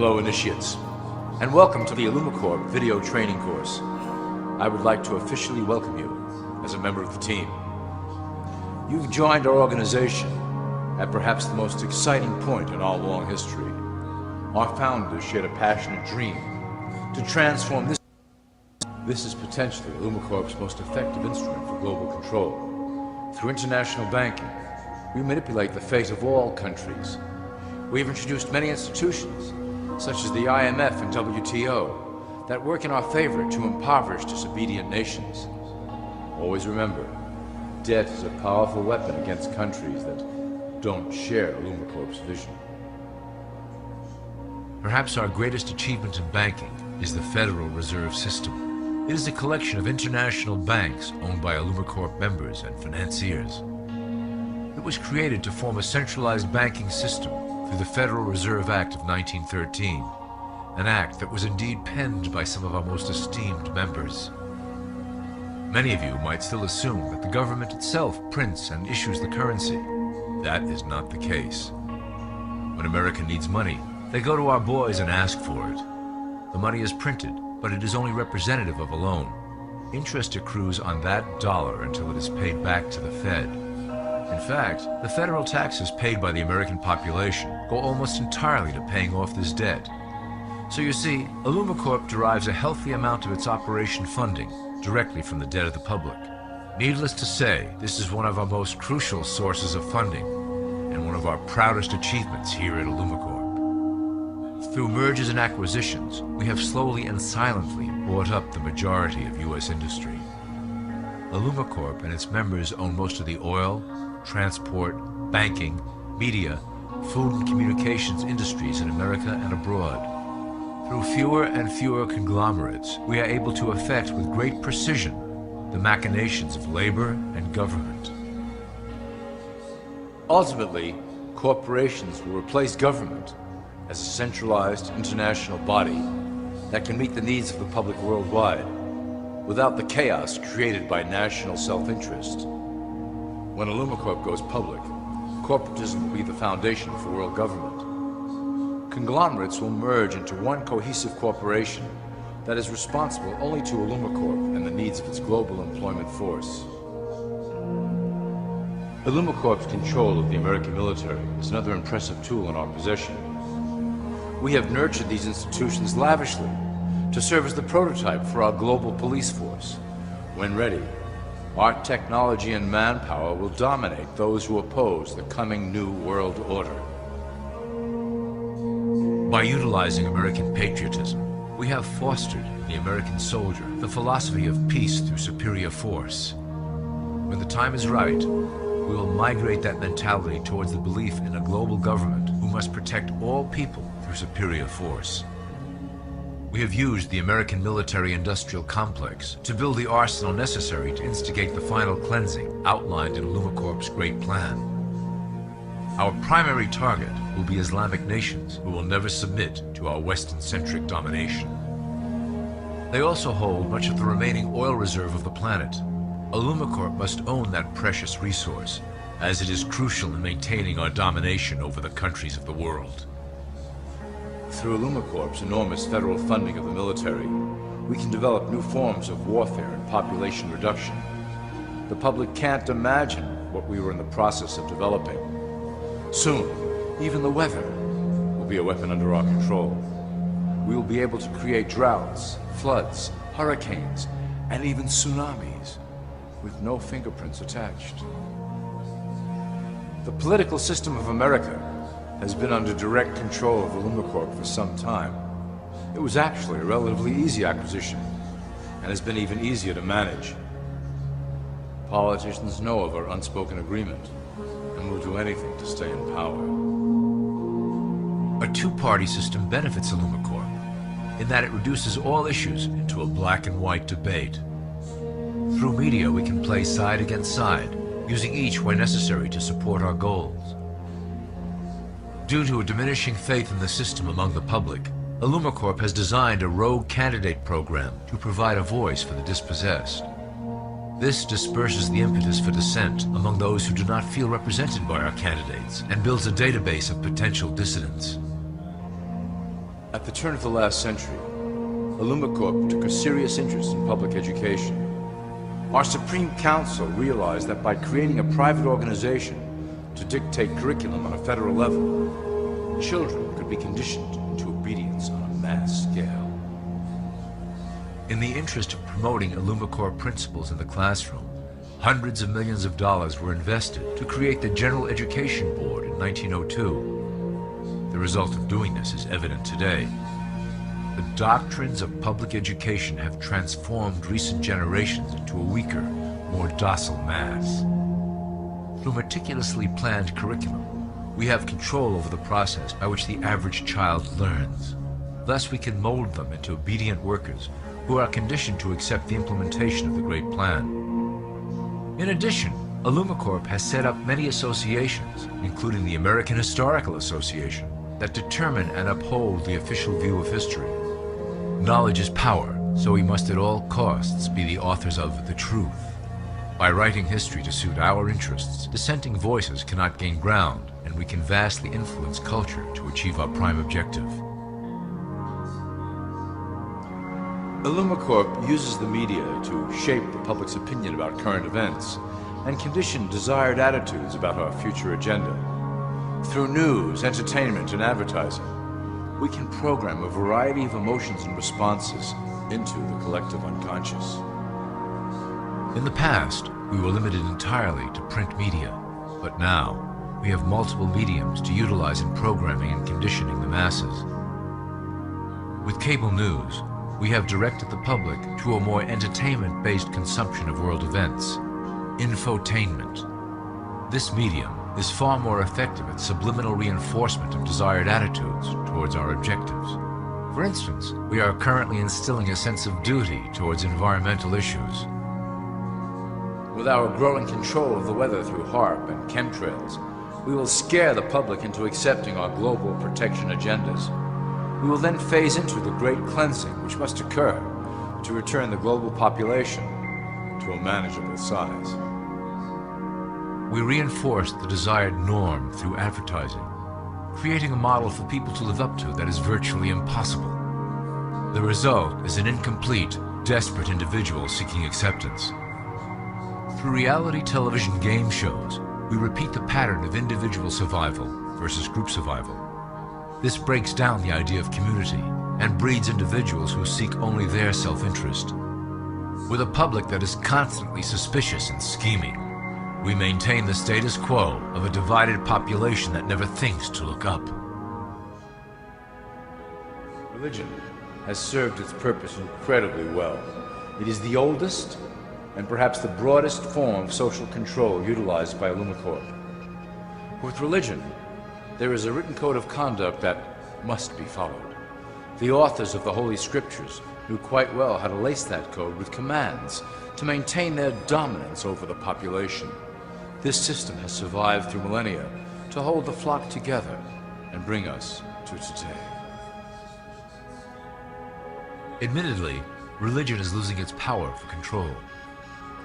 Hello, initiates, and welcome to the Illumicorp video training course. I would like to officially welcome you as a member of the team. You've joined our organization at perhaps the most exciting point in our long history. Our founders shared a passionate dream to transform this. This is potentially Illumicorp's most effective instrument for global control. Through international banking, we manipulate the fate of all countries. We've introduced many institutions, such as the IMF and WTO, that work in our favor to impoverish disobedient nations. Always remember, debt is a powerful weapon against countries that don't share Illumicorp's vision. Perhaps our greatest achievement in banking is the Federal Reserve System. It is a collection of international banks owned by Illumicorp members and financiers. It was created to form a centralized banking system through the Federal Reserve Act of 1913, an act that was indeed penned by some of our most esteemed members. Many of you might still assume that the government itself prints and issues the currency. That is not the case. When America needs money, they go to our boys and ask for it. The money is printed, but it is only representative of a loan. Interest accrues on that dollar until it is paid back to the Fed. In fact, the federal taxes paid by the American population go almost entirely to paying off this debt. So you see, Illumicorp derives a healthy amount of its operation funding directly from the debt of the public. Needless to say, this is one of our most crucial sources of funding and one of our proudest achievements here at Illumicorp. Through mergers and acquisitions, we have slowly and silently bought up the majority of U.S. industry. Illumicorp and its members own most of the oil, transport, banking, media, food and communications industries in America and abroad. Through fewer and fewer conglomerates, we are able to effect with great precision the machinations of labor and government. Ultimately, corporations will replace government as a centralized international body that can meet the needs of the public worldwide without the chaos created by national self-interest. When Illumicorp goes public, corporatism will be the foundation for world government. Conglomerates will merge into one cohesive corporation that is responsible only to Illumicorp and the needs of its global employment force. Illumicorp's control of the American military is another impressive tool in our possession. We have nurtured these institutions lavishly to serve as the prototype for our global police force. When ready, our technology and manpower will dominate those who oppose the coming new world order. By utilizing American patriotism, we have fostered in the American soldier the philosophy of peace through superior force. When the time is right, we will migrate that mentality towards the belief in a global government who must protect all people through superior force. We have used the American military-industrial complex to build the arsenal necessary to instigate the final cleansing outlined in Illumicorp's great plan. Our primary target will be Islamic nations who will never submit to our Western-centric domination. They also hold much of the remaining oil reserve of the planet. Illumicorp must own that precious resource, as it is crucial in maintaining our domination over the countries of the world. Through Illumicorp's enormous federal funding of the military, we can develop new forms of warfare and population reduction. The public can't imagine what we were in the process of developing. Soon, even the weather will be a weapon under our control. We will be able to create droughts, floods, hurricanes, and even tsunamis with no fingerprints attached. The political system of America has been under direct control of Illumicorp for some time. It was actually a relatively easy acquisition, and has been even easier to manage. Politicians know of our unspoken agreement, and will do anything to stay in power. A two-party system benefits Illumicorp, in that it reduces all issues into a black and white debate. Through media, we can play side against side, using each where necessary to support our goals. Due to a diminishing faith in the system among the public, Illumicorp has designed a rogue candidate program to provide a voice for the dispossessed. This disperses the impetus for dissent among those who do not feel represented by our candidates and builds a database of potential dissidents. At the turn of the last century, Illumicorp took a serious interest in public education. Our Supreme Council realized that by creating a private organization to dictate curriculum on a federal level, children could be conditioned to obedience on a mass scale. In the interest of promoting Illumicorp principles in the classroom, hundreds of millions of dollars were invested to create the General Education Board in 1902. The result of doing this is evident today. The doctrines of public education have transformed recent generations into a weaker, more docile mass. Through meticulously planned curriculum, we have control over the process by which the average child learns. Thus, we can mold them into obedient workers who are conditioned to accept the implementation of the Great Plan. In addition, Illumicorp has set up many associations, including the American Historical Association, that determine and uphold the official view of history. Knowledge is power, so we must at all costs be the authors of the truth. By writing history to suit our interests, dissenting voices cannot gain ground, and we can vastly influence culture to achieve our prime objective. Illumicorp uses the media to shape the public's opinion about current events and condition desired attitudes about our future agenda. Through news, entertainment, and advertising, we can program a variety of emotions and responses into the collective unconscious. In the past, we were limited entirely to print media, but now we have multiple mediums to utilize in programming and conditioning the masses. With cable news, we have directed the public to a more entertainment-based consumption of world events, infotainment. This medium is far more effective at subliminal reinforcement of desired attitudes towards our objectives. For instance, we are currently instilling a sense of duty towards environmental issues. With our growing control of the weather through HAARP and chemtrails, we will scare the public into accepting our global protection agendas. We will then phase into the great cleansing which must occur to return the global population to a manageable size. We reinforce the desired norm through advertising, creating a model for people to live up to that is virtually impossible. The result is an incomplete, desperate individual seeking acceptance. Through reality television game shows, we repeat the pattern of individual survival versus group survival. This breaks down the idea of community and breeds individuals who seek only their self-interest. With a public that is constantly suspicious and scheming, we maintain the status quo of a divided population that never thinks to look up. Religion has served its purpose incredibly well. It is the oldest and perhaps the broadest form of social control utilized by Illumicorp. With religion, there is a written code of conduct that must be followed. The authors of the Holy Scriptures knew quite well how to lace that code with commands to maintain their dominance over the population. This system has survived through millennia to hold the flock together and bring us to today. Admittedly, religion is losing its power for control.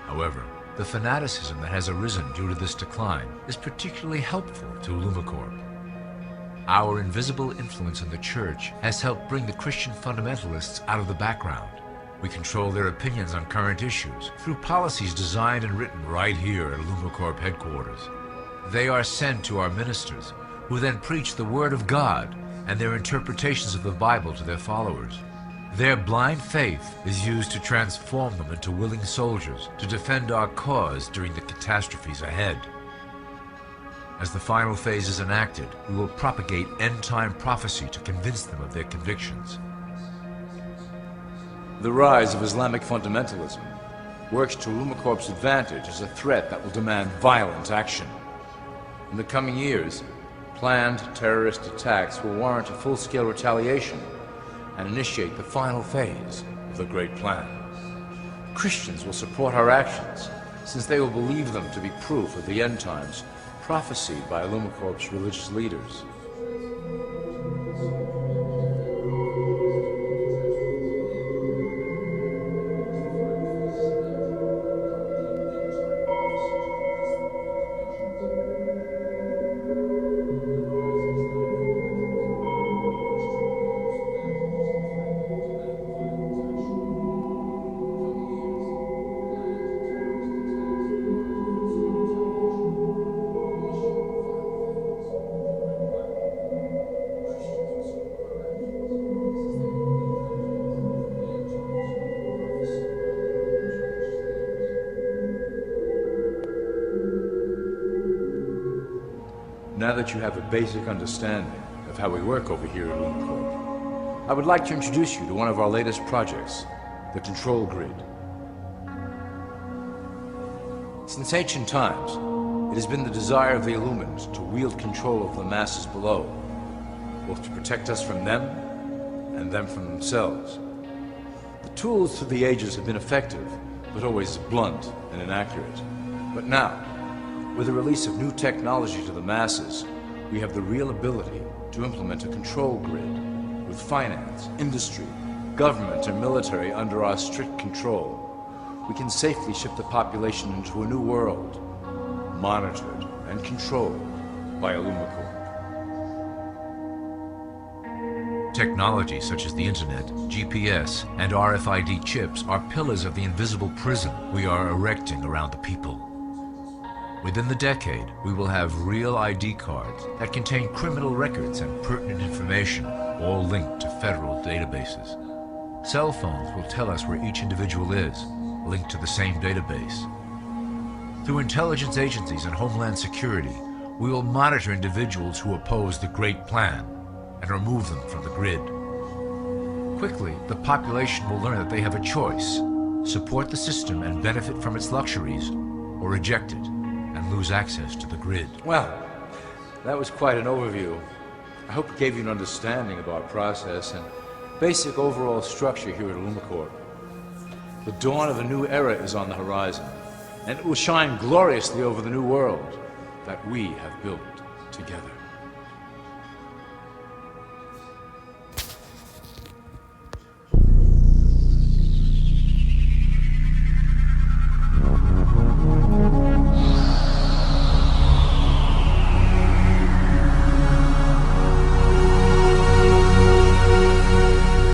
However, the fanaticism that has arisen due to this decline is particularly helpful to Illumicorp. Our invisible influence in the Church has helped bring the Christian fundamentalists out of the background. We control their opinions on current issues through policies designed and written right here at Illumicorp headquarters. They are sent to our ministers, who then preach the Word of God and their interpretations of the Bible to their followers. Their blind faith is used to transform them into willing soldiers to defend our cause during the catastrophes ahead. As the final phase is enacted, we will propagate end-time prophecy to convince them of their convictions. The rise of Islamic fundamentalism works to Illumicorp's advantage as a threat that will demand violent action. In the coming years, planned terrorist attacks will warrant a full-scale retaliation and initiate the final phase of the Great Plan. Christians will support our actions, since they will believe them to be proof of the end times prophesied by Illumicorp's religious leaders. Now that you have a basic understanding of how we work over here at LumaCorp, I would like to introduce you to one of our latest projects, the Control Grid. Since ancient times, it has been the desire of the Illumins to wield control of the masses below, both to protect us from them and them from themselves. The tools through the ages have been effective, but always blunt and inaccurate. But now, with the release of new technology to the masses, we have the real ability to implement a control grid with finance, industry, government, and military under our strict control. We can safely ship the population into a new world, monitored and controlled by LumaCorp. Technology such as the internet, GPS, and RFID chips are pillars of the invisible prison we are erecting around the people. Within the decade, we will have real ID cards that contain criminal records and pertinent information, all linked to federal databases. Cell phones will tell us where each individual is, linked to the same database. Through intelligence agencies and Homeland Security, we will monitor individuals who oppose the Great Plan and remove them from the grid. Quickly, the population will learn that they have a choice: support the system and benefit from its luxuries, or reject it and lose access to the grid. Well, that was quite an overview. I hope it gave you an understanding of our process and basic overall structure here at LumaCorp. The dawn of a new era is on the horizon, and it will shine gloriously over the new world that we have built together.